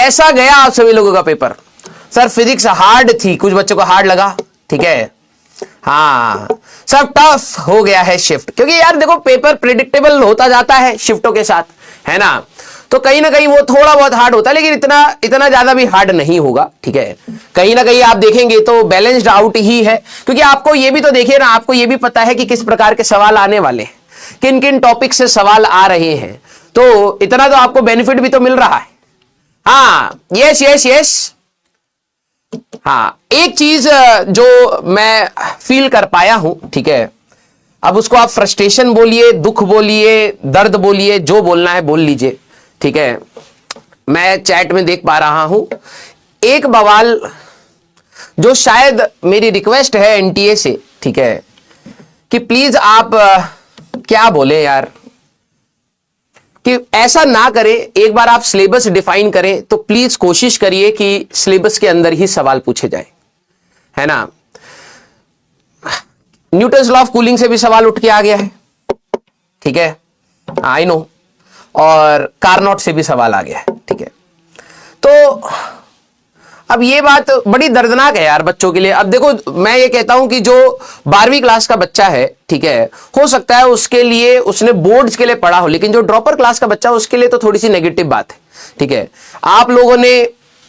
कैसा गया आप सभी लोगों का पेपर? सर फिजिक्स हार्ड थी, कुछ बच्चों को हार्ड लगा, ठीक है। हाँ सब टफ हो गया है शिफ्ट, क्योंकि यार देखो पेपर प्रिडिक्टेबल होता जाता है शिफ्टों के साथ, है ना। तो कहीं ना कहीं वो थोड़ा बहुत हार्ड होता है, लेकिन इतना ज्यादा भी हार्ड नहीं होगा, ठीक है। कहीं ना कहीं आप देखेंगे तो बैलेंस्ड आउट ही है, क्योंकि आपको ये भी तो देखिए ना, आपको ये भी पता है कि किस प्रकार के सवाल आने वाले हैं, किन किन टॉपिक से सवाल आ रहे हैं, तो इतना तो आपको बेनिफिट भी तो मिल रहा है। हाँ यस यस यस। हाँ एक चीज जो मैं फील कर पाया हूं, ठीक है, अब उसको आप फ्रस्ट्रेशन बोलिए, दुख बोलिए, दर्द बोलिए, जो बोलना है बोल लीजिए, ठीक है। मैं चैट में देख पा रहा हूं एक बवाल, जो शायद मेरी रिक्वेस्ट है एनटीए से, ठीक है, कि प्लीज आप क्या बोले यार, कि ऐसा ना करें, एक बार आप सिलेबस डिफाइन करें तो प्लीज कोशिश करिए कि सिलेबस के अंदर ही सवाल पूछे जाए, है ना। न्यूटन्स लॉ ऑफ कूलिंग से भी सवाल उठ के आ गया है, ठीक है, आई नो, और कार्नोट से भी सवाल आ गया है, ठीक है। तो अब ये बात बड़ी दर्दनाक है यार बच्चों के लिए। अब देखो मैं ये कहता हूं कि जो 12वीं क्लास का बच्चा है, ठीक है, हो सकता है उसके लिए उसने बोर्ड्स के लिए पढ़ा हो, लेकिन जो ड्रॉपर क्लास का बच्चा है उसके लिए तो थोड़ी सी नेगेटिव बात है, ठीक है। आप लोगों ने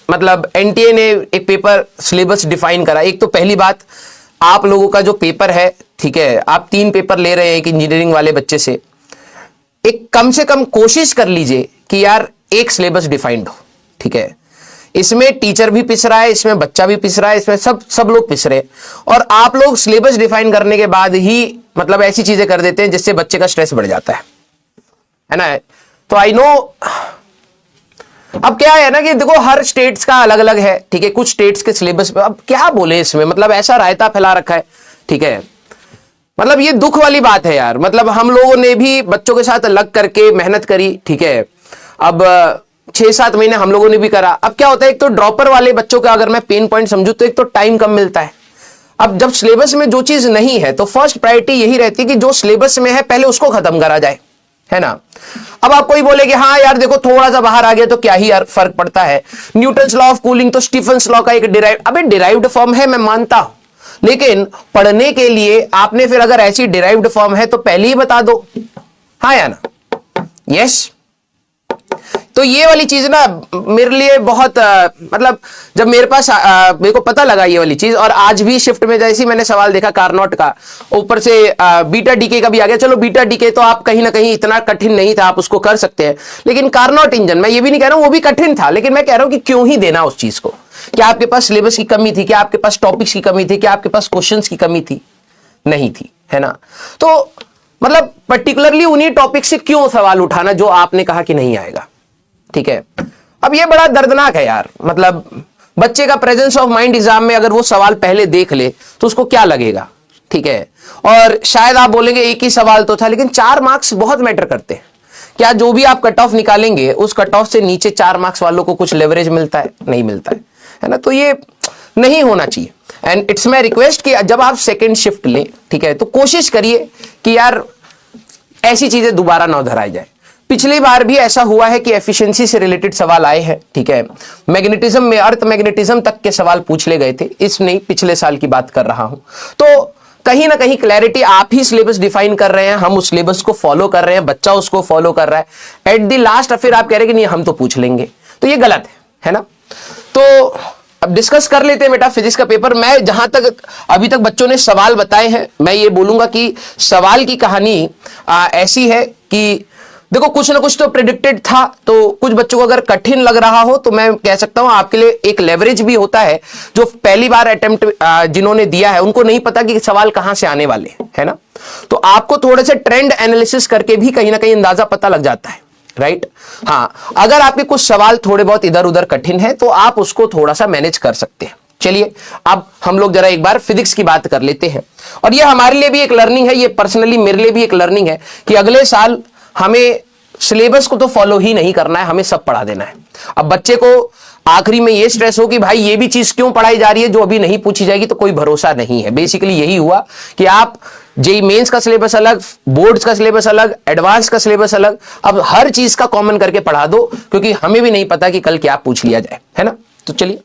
मतलब एनटीए ने एक पेपर सिलेबस डिफाइन करा। एक तो पहली बात, आप लोगों का जो पेपर है, ठीक है, आप 3 पेपर ले रहे हैं एक इंजीनियरिंग वाले बच्चे से, एक कम से कम कोशिश कर लीजिए कि यार एक सिलेबस डिफाइंड हो, ठीक है। इसमें टीचर भी पिस रहा है, इसमें बच्चा भी पिस रहा है, इसमें सब लोग पिस रहे हैं, और आप लोग सिलेबस डिफाइन करने के बाद ही मतलब ऐसी चीजें कर देते हैं जिससे बच्चे का स्ट्रेस बढ़ जाता है ना। तो आई नो, अब क्या है ना कि देखो हर स्टेट्स का अलग अलग है, ठीक है, कुछ स्टेट्स के सिलेबस पे अब क्या बोले इसमें, मतलब ऐसा रायता फैला रखा है, ठीक है। मतलब ये दुख वाली बात है यार, मतलब हम लोगों ने भी बच्चों के साथ लग करके मेहनत करी, ठीक है। अब 6-7 महीने हम लोगों ने भी करा। अब क्या होता है, एक तो ड्रॉपर वाले बच्चों का अगर मैं पेन पॉइंट समझू तो एक तो टाइम कम मिलता है। अब जब सिलेबस में जो चीज नहीं है तो फर्स्ट प्रायोरिटी यही रहती है कि जो सिलेबस में है पहले उसको खत्म करा जाए, है ना। अब आप कोई बोले कि हाँ यार देखो थोड़ा सा बाहर आ गया तो क्या ही यार फर्क पड़ता है, न्यूटन्स लॉ ऑफ कूलिंग तो स्टीफन्स लॉ का एक डिराइव्ड फॉर्म है, मैं मानता हूं, लेकिन पढ़ने के लिए आपने फिर अगर ऐसी डिराइव्ड फॉर्म है तो पहले ही बता दो, हाँ या ना, यस। तो ये वाली चीज ना मेरे लिए बहुत मतलब जब मेरे पास मेरे को पता लगा ये वाली चीज, और आज भी शिफ्ट में जैसे ही मैंने सवाल देखा कार्नोट का, ऊपर से बीटा डीके का भी आ गया। चलो बीटा डीके तो आप कहीं ना कहीं इतना कठिन नहीं था, आप उसको कर सकते हैं, लेकिन कार्नोट इंजन मैं ये भी नहीं कह रहा हूं वो भी कठिन था, लेकिन मैं कह रहा हूं कि क्यों ही देना उस चीज को। क्या आपके पास सिलेबस की कमी थी, क्या आपके पास टॉपिक्स की कमी थी, क्या आपके पास क्वेश्चंस की कमी थी? नहीं थी, है ना। तो मतलब पर्टिकुलरली उन्हीं टॉपिक से क्यों सवाल उठाना जो आपने कहा कि नहीं आएगा, ठीक है। अब ये बड़ा दर्दनाक है यार, मतलब बच्चे का प्रेजेंस ऑफ माइंड एग्जाम में अगर वो सवाल पहले देख ले तो उसको क्या लगेगा, ठीक है। और शायद आप बोलेंगे एक ही सवाल तो था, लेकिन 4 मार्क्स बहुत मैटर करते हैं। क्या जो भी आप कट ऑफ निकालेंगे उस कट ऑफ से नीचे 4 मार्क्स वालों को कुछ लेवरेज मिलता है? नहीं मिलता है ना। तो ये नहीं होना चाहिए, एंड इट्स माई रिक्वेस्ट कि जब आप सेकेंड शिफ्ट लें, ठीक है, तो कोशिश करिए कि यार ऐसी चीजें दोबारा ना दोहराई जाए। पिछली बार भी ऐसा हुआ है कि एफिशिएंसी से रिलेटेड सवाल आए हैं, ठीक है, मैग्नेटिज्म में अर्थ मैग्नेटिज्म तक के सवाल पूछ ले गए थे, इस नहीं पिछले साल की बात कर रहा हूं। तो कहीं ना कहीं क्लैरिटी, आप ही सिलेबस डिफाइन कर रहे हैं, हम उस सिलेबस को फॉलो कर रहे हैं, बच्चा उसको फॉलो कर रहा है, एट द लास्ट फिर आप कह रहे हैं कि नहीं हम तो पूछ लेंगे, तो ये गलत है ना। तो अब डिस्कस कर लेते हैं बेटा फिजिक्स का पेपर। मैं जहां तक अभी तक बच्चों ने सवाल बताए हैं, मैं ये बोलूंगा कि सवाल की कहानी ऐसी है कि देखो कुछ ना कुछ तो प्रेडिक्टेड था, तो कुछ बच्चों को अगर कठिन लग रहा हो तो मैं कह सकता हूं आपके लिए एक लेवरेज भी होता है। जो पहली बार अटेम्प्ट जिन्होंने दिया है उनको नहीं पता कि सवाल कहां से आने वाले है ना, तो आपको थोड़े से ट्रेंड एनालिसिस करके भी कहीं ना कहीं अंदाजा पता लग जाता है, राइट। हाँ, अगर आपके कुछ सवाल थोड़े बहुत इधर उधर कठिन है तो आप उसको थोड़ा सा मैनेज कर सकते हैं। चलिए अब हम लोग जरा एक बार फिजिक्स की बात कर लेते हैं, और ये हमारे लिए भी एक लर्निंग है, ये पर्सनली मेरे लिए भी एक लर्निंग है कि अगले साल हमें सिलेबस को तो फॉलो ही नहीं करना है, हमें सब पढ़ा देना है। अब बच्चे को आखिरी में ये स्ट्रेस हो कि भाई ये भी चीज क्यों पढ़ाई जा रही है जो अभी नहीं पूछी जाएगी, तो कोई भरोसा नहीं है। बेसिकली यही हुआ कि आप जेईई मेंस का सिलेबस अलग, बोर्ड्स का सिलेबस अलग, एडवांस का सिलेबस अलग, अब हर चीज का कॉमन करके पढ़ा दो, क्योंकि हमें भी नहीं पता कि कल क्या पूछ लिया जाए, है ना। तो चलिए।